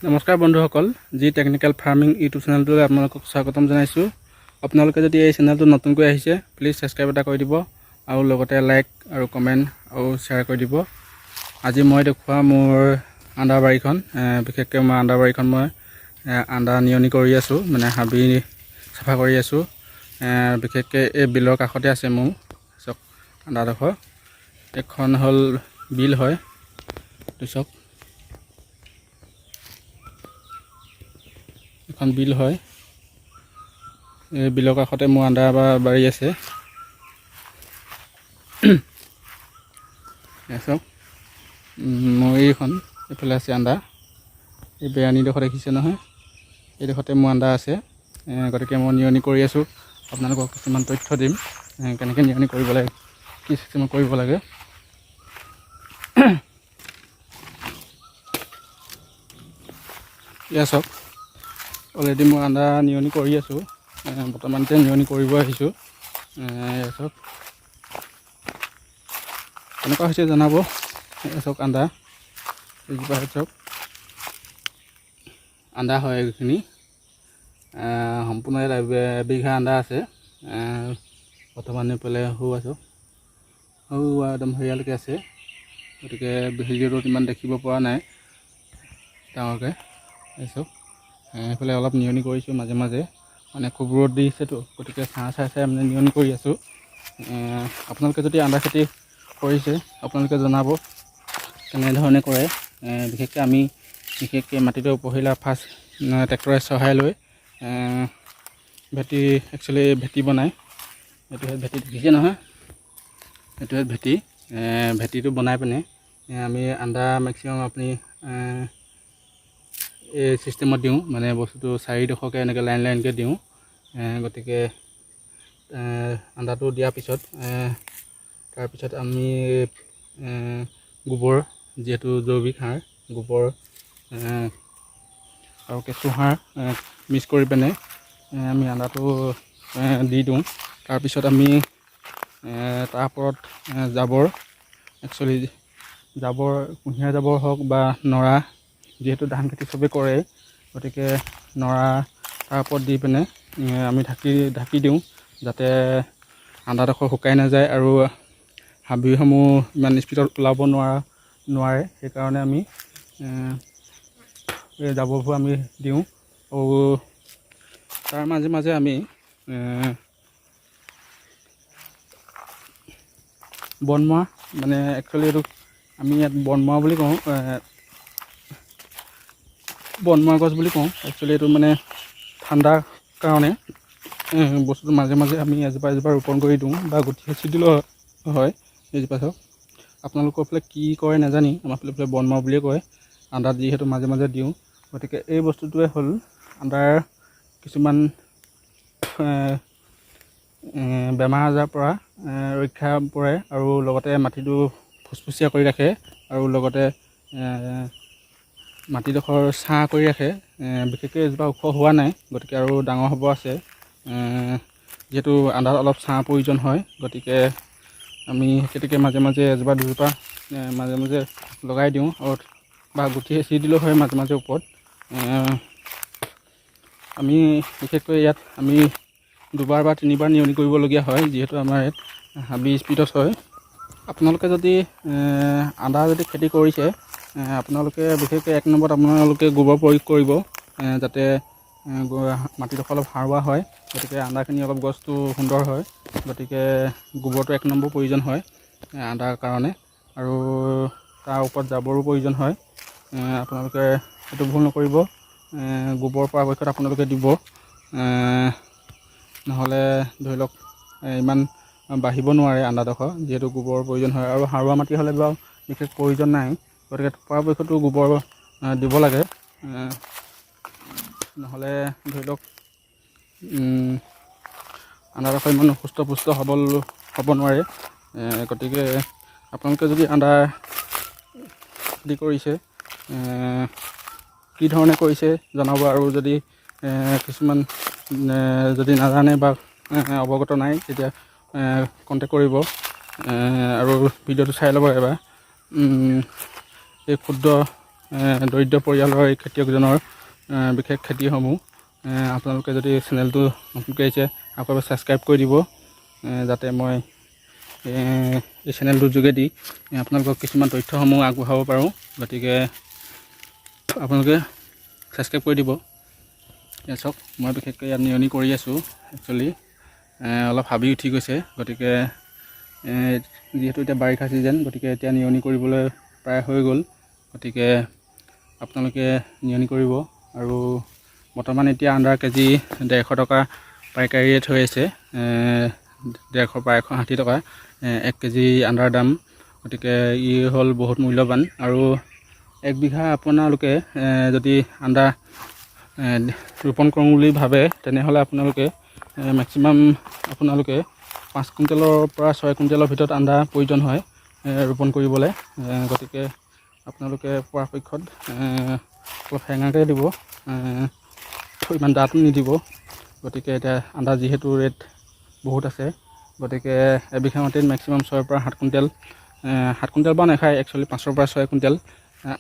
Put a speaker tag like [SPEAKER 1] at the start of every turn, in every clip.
[SPEAKER 1] নমস্কাৰ বন্ধুসকল, G technical farming YouTube চেনেলটোলৈ আপোনালোকক স্বাগতম জনাইছোঁ। আপোনালোকে যদি এই চেনেলটো নতুনকৈ আহিছে প্লিজ ছাবস্ক্ৰাইব এটা কৰি দিব আৰু লগতে লাইক আৰু কমেণ্ট আৰু শ্বেয়াৰ কৰি দিব। আজি মই দেখুওৱা মোৰ আণ্ডা বাৰীখন, বিশেষকৈ মই আণ্ডা বাৰীখন মই আণ্ডা নিয়নি কৰি আছোঁ, মানে হাবি চাফা কৰি আছোঁ। বিশেষকৈ এই বিলৰ কাষতে আছে মোৰ চাওক আণ্ডাডোখৰ। এখন হ'ল বিল হয়, চাওক এখন বিল হয়। এই বিলৰ কাষতে মোৰ আণ্ডা বাৰী আছে। চাওক মৰিখন এইফালে আছে আণ্ডা। এই বেৰানীডোখৰ দেখিছে নহয়, এইডোখৰতে মোৰ আণ্ডা আছে। গতিকে মই নিয়নি কৰি আছোঁ। আপোনালোকক কিছুমান তথ্য দিম কেনেকৈ নিয়নি কৰিব লাগে, কি চিষ্টেমত কৰিব লাগে। এয়া চাওক, অলৰেডি মই আণ্ডা নিয়নি কৰি আছোঁ। বৰ্তমান এতিয়া নিয়নি কৰিব আহিছোঁ। এয়া চাওক কেনেকুৱা হৈছে জনাব। এয়া চাওক আণ্ডা, এইজোপা চাওক আণ্ডা হয়। এইখিনি সম্পূৰ্ণ এবিঘা আণ্ডা আছে। বৰ্তমান পেলাই সৰু আছোঁ, সৰু একদম হেৰিয়ালৈকে আছে। গতিকে ভিডিঅ'টোত ইমান দেখিব পৰা নাই ডাঙৰকৈ। চাওক এইফালে অলপ নিয়নি কৰিছোঁ মাজে মাজে, মানে খুব ৰ'দ দিছেতো, গতিকে ছাঁ চাই মানে নিয়নি কৰি আছোঁ। আপোনালোকে যদি আণ্ডা খেতি কৰিছে আপোনালোকে জনাব কেনেধৰণে কৰে। বিশেষকৈ মাটিটো উপহিলা ফাৰ্ষ্ট ট্ৰেক্টৰে চহাই লৈ ভেটি, একচুৱেলি ভেটি বনায়। এইটোহে ভেটি দেখিছে নহয়, এইটোহে ভেটি। ভেটিটো বনাই পিনে আমি আণ্ডা মেক্সিমাম আপুনি এই চিষ্টেমত দিওঁ, মানে বস্তুটো চাৰিডোখৰকৈ এনেকৈ লাইন লাইনকৈ দিওঁ। গতিকে আণ্ডাটো দিয়াৰ পিছত তাৰপিছত আমি গোবৰ, যিহেতু জৈৱিক সাৰ, গোবৰ আৰু কেঁচু সাৰ মিক্স কৰি পিনে আমি আণ্ডাটো দি দিওঁ। তাৰপিছত আমি তাৰ ওপৰত জাবৰ, একচুৱেলি জাবৰ, কুঁহিয়াৰ জাবৰ হওক বা নৰা, যিহেতু ধান খেতি চবেই কৰে, গতিকে নৰা তাৰ ওপৰত দি পিনে আমি ঢাকি দিওঁ, যাতে আণ্ডাডোখৰ শুকাই নাযায় আৰু হাবিসমূহ ইমান স্পীডত ওলাব নোৱাৰে। সেইকাৰণে আমি এই জাবৰবোৰ আমি দিওঁ। আৰু তাৰ মাজে মাজে আমি বনমৰা, মানে একচুৱেলি এইটো আমি ইয়াত বনমৰা বুলি কওঁ, বনমৰা গছ বুলি কওঁ। একচুৱেলি এইটো মানে ঠাণ্ডাৰ কাৰণে বস্তুটো মাজে মাজে আমি এজোপা এজোপা ৰোপণ কৰি দিওঁ বা গুটি সিঁচি দিলেও হয়। এইজোপা চাওক, আপোনালোকৰ ফালে কি কৰে নাজানি, আমাৰ ফালে বনমৰা বুলিয়ে কয়। আণ্ডাত যিহেতু মাজে মাজে দিওঁ, গতিকে এই বস্তুটোৱে হ'ল আণ্ডাৰ কিছুমান বেমাৰ আজাৰৰ পৰা ৰক্ষা পৰে আৰু লগতে মাটিটো ফুচফুচীয়া কৰি ৰাখে আৰু লগতে মাটিডোখৰ ছাঁ কৰি ৰাখে। বিশেষকৈ এজোপা ওখ হোৱা নাই, গতিকে আৰু ডাঙৰ হ'ব আছে। যিহেতু আণ্ডাত অলপ ছাঁ প্ৰয়োজন হয়, গতিকে আমি সেইটোকে মাজে মাজে এজোপা দুজোপা মাজে মাজে লগাই দিওঁ, আৰু বা গুটি সিঁচি দিলেও হয় মাজে মাজে ওপৰত। আমি বিশেষকৈ ইয়াত আমি দুবাৰ বা তিনিবাৰ নিয়নি কৰিবলগীয়া হয়, যিহেতু আমাৰ ইয়াত হাবি স্পীডত হয়। আপোনালোকে যদি আণ্ডা যদি খেতি কৰিছে, আপোনালোকে বিশেষকৈ 1 নম্বৰত আপোনালোকে গোবৰ প্ৰয়োগ কৰিব, যাতে মাটিডোখৰ অলপ সাৰুৱা হয়। গতিকে আণ্ডাখিনি অলপ গছটো সুন্দৰ হয়, গতিকে গোবৰটো 1 নম্বৰ প্ৰয়োজন হয় আণ্ডাৰ কাৰণে। আৰু তাৰ ওপৰত জাবৰো প্ৰয়োজন হয়। আপোনালোকে সেইটো ভুল নকৰিব, গোবৰ পৰাপক্ষত আপোনালোকে দিব। নহ'লে ধৰি লওক ইমান বাঢ়িব নোৱাৰে আণ্ডাডোখৰ, যিহেতু গোবৰৰ প্ৰয়োজন হয়। আৰু সাৰুৱা মাটি হ'লে বাৰু বিশেষ প্ৰয়োজন নাই, গতিকে পৰাপক্ষতো গোবৰ দিব লাগে। নহ'লে ধৰি লওক আণ্ডাডোখৰ ইমান সুস্থ পুষ্ট সবল হ'ব নোৱাৰে। গতিকে আপোনালোকে যদি আণ্ডা খেতি কৰিছে, কি ধৰণে কৰিছে জনাব। আৰু যদি কিছুমান যদি নাজানে বা অৱগত নাই, তেতিয়া কণ্টেক্ট কৰিব আৰু ভিডিঅ'টো চাই ল'ব এবাৰ। এই ক্ষুদ্ৰ দৰিদ্ৰ পৰিয়ালৰ এই খেতিয়কজনৰ বিশেষ খেতিসমূহ আপোনালোকে যদি চেনেলটো নতুনকৈ আহিছে আকৌ এবাৰ ছাবস্ক্ৰাইব কৰি দিব, যাতে মই এই চেনেলটোৰ যোগেদি আপোনালোকক কিছুমান তথ্যসমূহ আগবঢ়াব পাৰোঁ। গতিকে আপোনালোকে ছাবস্ক্ৰাইব কৰি দিব। চাওক, মই বিশেষকৈ ইয়াত নিয়নি কৰি আছোঁ। একচুৱেলি অলপ হাবি উঠি গৈছে, গতিকে যিহেতু এতিয়া বাৰিষা ছিজন, গতিকে এতিয়া নিয়নি কৰিবলৈ প্ৰায় হৈ গ'ল। গতিকে আপোনালোকে নিয়নি কৰিব। আৰু বৰ্তমান এতিয়া আন্দাৰ কেজি 150 টকা পাইকাৰী ৰেট হৈ আছে, 150 পৰা 160 টকা 1 কেজি আন্দাৰ দাম। গতিকে ই হ'ল বহুত মূল্যৱান। আৰু 1 বিঘা আপোনালোকে যদি আন্দা ৰোপণ কৰোঁ বুলি ভাবে, তেনেহ'লে আপোনালোকে মেক্সিমাম আপোনালোকে 5 কুইণ্টেলৰ পৰা 6 কুইণ্টেলৰ ভিতৰত আন্দা প্ৰয়োজন হয় ৰোপণ কৰিবলৈ। গতিকে আপোনালোকে পৰাপক্ষত অলপ হেঙাকৈ দিব, ইমান ডাঠ নিদিব। গতিকে এতিয়া আন্দা যিহেতু ৰেট বহুত আছে, গতিকে এবিঘা মাটিত মেক্সিমাম 6 পৰা 7 কুইণ্টেল, 7 কুইণ্টেল বা নাখায়, একচুৱেলি 5 পৰা 6 কুইণ্টেল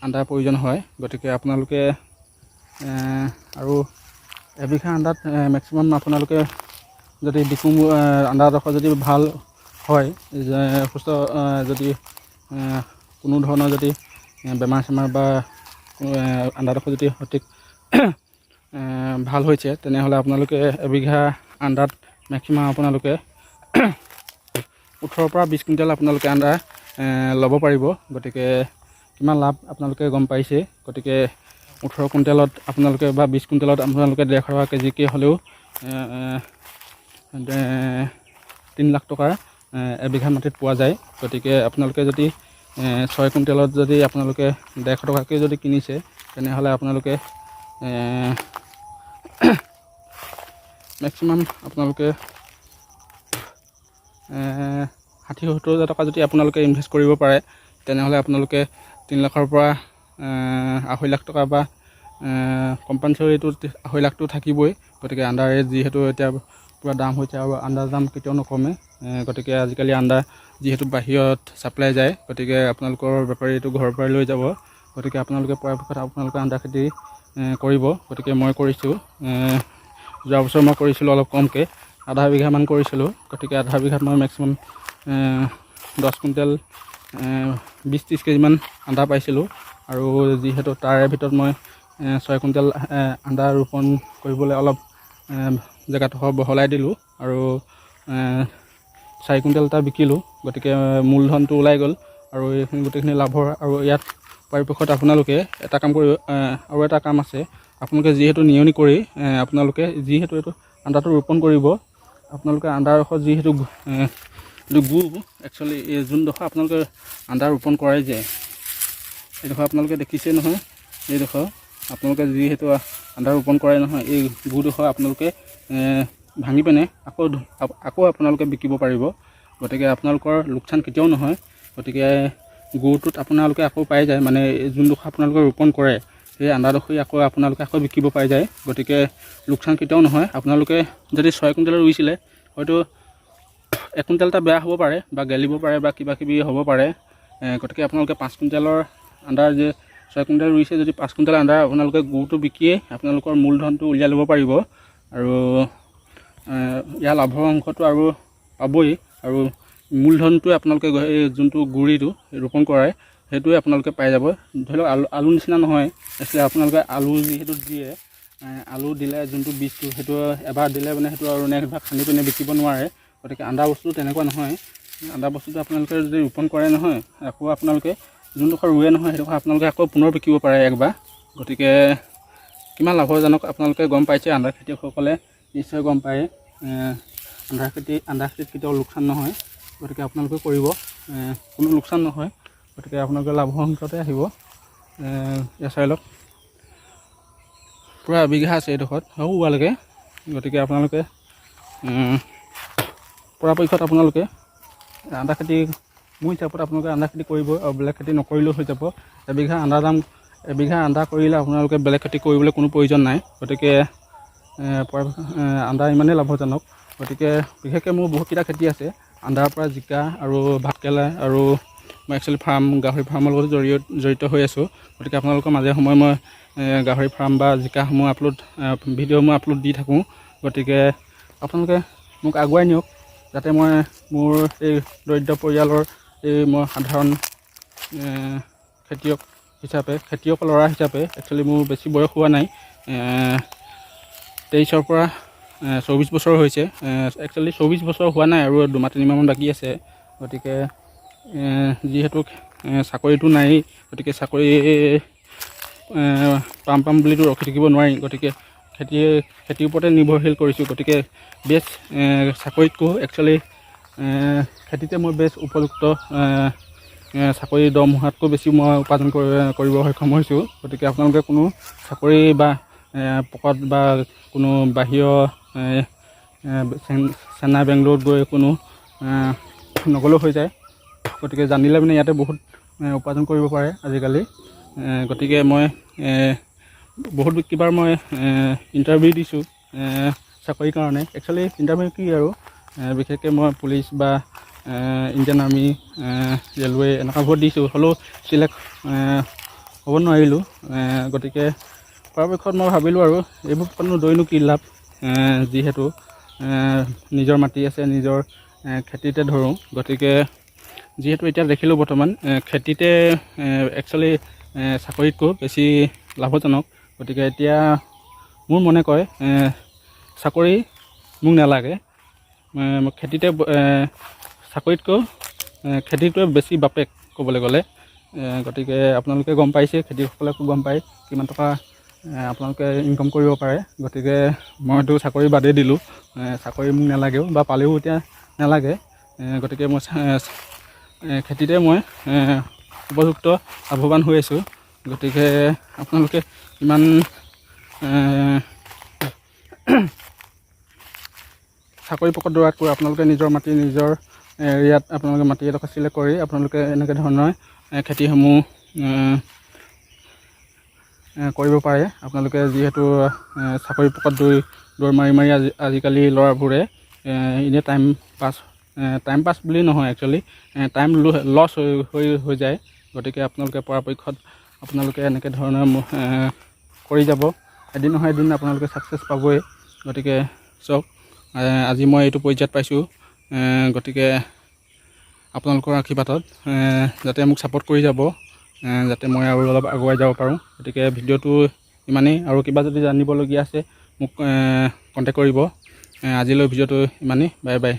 [SPEAKER 1] আন্দাৰ প্ৰয়োজন হয়। গতিকে আপোনালোকে আৰু এবিঘা আন্দাত মেক্সিমাম আপোনালোকে যদি বিকু আন্দাডোখৰ যদি ভাল হয়, সুস্থ, যদি কোনো ধৰণৰ যদি বেমাৰ চেমাৰ বা আন্দাডোখৰ যদি সঠিক ভাল হৈছে, তেনেহ'লে আপোনালোকে এবিঘা আন্দাত মেক্সিমাম আপোনালোকে 18 পৰা 20 কুইণ্টেল আপোনালোকে আন্দা ল'ব পাৰিব। গতিকে কিমান লাভ আপোনালোকে গম পাইছে। গতিকে 18 কুইণ্টেলত আপোনালোকে বা 20 কুইণ্টেলত আপোনালোকে 150 টকা কেজিকৈ হ'লেও 3 লাখ টকা এবিঘা মাটিত পোৱা যায়। গতিকে আপোনালোকে যদি 6 কুইণ্টেলত যদি আপোনালোকে 150 টকাকৈ যদি কিনিছে, তেনেহ'লে আপোনালোকে মেক্সিমাম আপোনালোকে 60-70 হাজাৰ টকা যদি আপোনালোকে ইনভেষ্ট কৰিব পাৰে, তেনেহ'লে আপোনালোকে 3 লাখৰ পৰা 2.5 লাখ টকা বা কম্পালচৰিটো 2.5 লাখটো থাকিবই। গতিকে আন্দাৰ ৰেট যিহেতু এতিয়া পূৰা দাম হৈছে, আৰু আন্দাৰ দাম কেতিয়াও নকমে। গতিকে আজিকালি আন্দা যিহেতু বাহিৰত ছাপ্লাই যায়, গতিকে আপোনালোকৰ বেপাৰীটো ঘৰৰ পৰাই লৈ যাব। গতিকে আপোনালোকে পৰাপক্ষত আপোনালোকে আন্দা খেতি কৰিব। গতিকে মই কৰিছোঁ, যোৱা বছৰ মই কৰিছিলোঁ অলপ কমকৈ, আধা বিঘামান কৰিছিলোঁ। গতিকে আধা বিঘাত মই মেক্সিমাম 10 কুইণ্টেল 20-30 কেজিমান আন্দা পাইছিলোঁ। আৰু যিহেতু তাৰে ভিতৰত মই 6 কুইণ্টেল আন্দা ৰোপণ কৰিবলৈ অলপ জেগাডোখৰ বহলাই দিলোঁ, আৰু 4 কুইণ্টেল এটা বিকিলোঁ। গতিকে মূলধনটো ওলাই গ'ল, আৰু এইখিনি গোটেইখিনি লাভৰ। আৰু ইয়াত পৰাপক্ষত আপোনালোকে এটা কাম কৰি, আৰু এটা কাম আছে, আপোনালোকে যিহেতু নিয়নি কৰি আপোনালোকে যিহেতু এইটো আন্দাটো ৰোপণ কৰিব, আপোনালোকে আন্দাডোখৰ যিহেতু গু, একচুৱেলি এই যোনডোখৰ আপোনালোকে আন্দা ৰোপণ কৰাই যায়, এইডোখৰ আপোনালোকে দেখিছে নহয়, এইডোখৰ আপোনালোকে যিহেতু আন্দা ৰোপণ কৰাই নহয়, এই গুডোখৰ আপোনালোকে ভাঙি পিনে আকৌ আপোনালোকে বিকিব পাৰিব। গতিকে আপোনালোকৰ লোকচান কেতিয়াও নহয়। গতিকে গুটোত আপোনালোকে আকৌ পাই যায়, মানে যোনডোখৰ আপোনালোকে ৰোপণ কৰে, সেই আন্দাডোখৰ আপোনালোকে আকৌ বিকিব পাই যায়। গতিকে লোকচান কেতিয়াও নহয়। আপোনালোকে যদি 6 কুইণ্টেলৰ ৰুইছিলে, হয়তো 1 কুইণ্টেল এটা বেয়া হ'ব পাৰে, বা গেলিব পাৰে, বা কিবা কিবি হ'ব পাৰে। গতিকে আপোনালোকে 5 কুইণ্টেলৰ আন্দাৰ যে 6 কুইণ্টেল ৰুইছে, যদি 5 কুইণ্টেল আন্দাৰ আপোনালোকে গুটো বিকিয়ে আপোনালোকৰ মূলধনটো উলিয়াই ল'ব পাৰিব। আৰু ইয়াৰ লাভৰ অংশটো আৰু পাবই, আৰু মূলধনটোৱে আপোনালোকে এই যোনটো গুড়িটো ৰোপণ কৰাই, সেইটোৱে আপোনালোকে পাই যাব। ধৰি লওক আলু নিচিনা নহয়, একচুৱেলি আপোনালোকে আলু যিহেতু দিয়ে, আলু দিলে যোনটো বীজটো, সেইটো এবাৰ দিলে মানে সেইটো আৰু নেক্সট ভাগ খান্দি পিনে বিকিব নোৱাৰে। গতিকে আন্দা বস্তুটো তেনেকুৱা নহয়। আন্দা বস্তুটো আপোনালোকে যদি ৰোপণ কৰে নহয়, আকৌ আপোনালোকে যোনডোখৰ ৰুৱে নহয়, সেইডোখৰ আপোনালোকে আকৌ পুনৰ বিকিব পাৰে একবাৰ। গতিকে কিমান লাভজনক আপোনালোকে গম পাইছে, আন্দা খেতিয়কসকলে নিশ্চয় গম পায়। আন্দা খেতিত কেতিয়াও লোকচান নহয়। গতিকে আপোনালোকে কৰিব, কোনো লোকচান নহয়। গতিকে আপোনালোকে লাভৰ অংশতে আহিব। এয়া চাই লওক, পূৰা এবিঘা আছে এইডোখৰত হোৱালৈকে। গতিকে আপোনালোকে পৰাপক্ষত আপোনালোকে আন্দা খেতি, মোৰ হিচাপত আপোনালোকে আন্দা খেতি কৰিব, আৰু বেলেগ খেতি নকৰিলেও হৈ যাব। এবিঘা আন্দা কৰিলে আপোনালোকে বেলেগ খেতি কৰিবলৈ কোনো প্ৰয়োজন নাই। গতিকে আন্দা ইমানেই লাভজনক। গতিকে বিশেষকৈ মোৰ বহুতকেইটা খেতি আছে, আন্দাৰ পৰা জিকা আৰু ভাতকেৰেলা আৰু মই একচুৱেলি গাহৰি ফাৰ্মৰ লগত জড়িত হৈ আছোঁ। গতিকে আপোনালোকৰ মাজে সময়ে মই গাহৰি ফাৰ্ম বা জিকাসমূহ ভিডিঅ'সমূহ আপলোড দি থাকোঁ। গতিকে আপোনালোকে মোক আগুৱাই নিয়ক, যাতে মই মোৰ এই দৰিদ্ৰ পৰিয়ালৰ মই সাধাৰণ খেতিয়ক ল'ৰা হিচাপে একচুৱেলি মোৰ বেছি বয়স হোৱা নাই, 23ৰ পৰা 24 বছৰ হৈছে। একচুৱেলি 24 বছৰ হোৱা নাই, আৰু 2-3 মাহমান বাকী আছে। গতিকে যিহেতু চাকৰিটো নাই, গতিকে চাকৰি পাম বুলিতো ৰখি থাকিব নোৱাৰি। গতিকে খেতিৰ ওপৰতে নিৰ্ভৰশীল কৰিছোঁ। গতিকে চাকৰিতকৈ একচুৱেলি খেতিতে মই উপযুক্ত, চাকৰি দৰমহাতকৈ বেছি মই উপাৰ্জন কৰিব সক্ষম হৈছোঁ। গতিকে আপোনালোকে কোনো চাকৰি বা পকত বা কোনো বাহিৰৰ চেন্নাই বেংগলোৰত গৈ কোনো নগলেও হৈ যায়। গতিকে জানিলে ইয়াতে বহুত উপাৰ্জন কৰিব পাৰে আজিকালি। গতিকে মই বহুত কিবাৰ মই ইণ্টাৰভিউ দিছোঁ চাকৰিৰ কাৰণে। একচুৱেলি ইণ্টাৰভিউ কি আৰু বিশেষকৈ মই পুলিচ বা ইণ্ডিয়ান আৰ্মি, ৰেলৱে এনেকুৱাবোৰত দিছোঁ, হ'লেও চিলেক্ট হ'ব নোৱাৰিলোঁ। গতিকে পৰাপক্ষত মই ভাবিলোঁ আৰু এইবোৰ দৌৰিনো কি লাভ, যিহেতু নিজৰ মাটি আছে, নিজৰ খেতিতে ধৰোঁ। গতিকে যিহেতু এতিয়া দেখিলোঁ বৰ্তমান খেতিতে একচুৱেলি চাকৰিতকৈ বেছি লাভজনক। গতিকে এতিয়া মোৰ মনে কয় চাকৰি মোক নালাগে, খেতিতে চাকৰিতকৈ খেতিটোৱে বেছি বাপেক ক'বলৈ গ'লে। গতিকে আপোনালোকে গম পাইছে, খেতিয়কসকলেও গম পায় কিমান টকা আপোনালোকে ইনকাম কৰিব পাৰে। গতিকে মইতো চাকৰি বাদেই দিলোঁ, চাকৰি মোক নালাগেও বা পালেও এতিয়া নালাগে। গতিকে মই খেতিতে মই উপযুক্ত লাভৱান হৈ আছোঁ। গতিকে আপোনালোকে ইমান চাকৰি পকত দৌৰাতকৈ আপোনালোকে নিজৰ মাটি, নিজৰ এৰিয়াত আপোনালোকে মাটি এডোখৰ চিলেক্ট কৰি আপোনালোকে এনেকৈ ধৰণৰ খেতিসমূহ কৰিব পাৰে। আপোনালোকে যিহেতু চাকৰি পকত দৌৰ মাৰি আজিকালি ল'ৰাবোৰে এনেই টাইম পাছ বুলি নহয়, একচুৱেলি টাইম লছ হৈ যায়। গতিকে আপোনালোকে পৰাপক্ষত আপোনালোকে এনেকৈ ধৰণৰ কৰি যাব, এদিন নহয় এদিন আপোনালোকে ছাকচেছ পাবই। গতিকে চাওক, আজি মই এইটো পৰ্যায়ত পাইছোঁ। গতিকে আপোনালোকৰ আশীৰ্বাদত যাতে মোক ছাপোৰ্ট কৰি যাব, যাতে মই আৰু অলপ আগুৱাই যাব পাৰোঁ। গতিকে ভিডিঅ'টো ইমানেই, আৰু কিবা যদি জানিবলগীয়া আছে মোক কণ্টেক্ট কৰিব। আজিলৈ ভিডিঅ'টো ইমানেই, বাই বাই।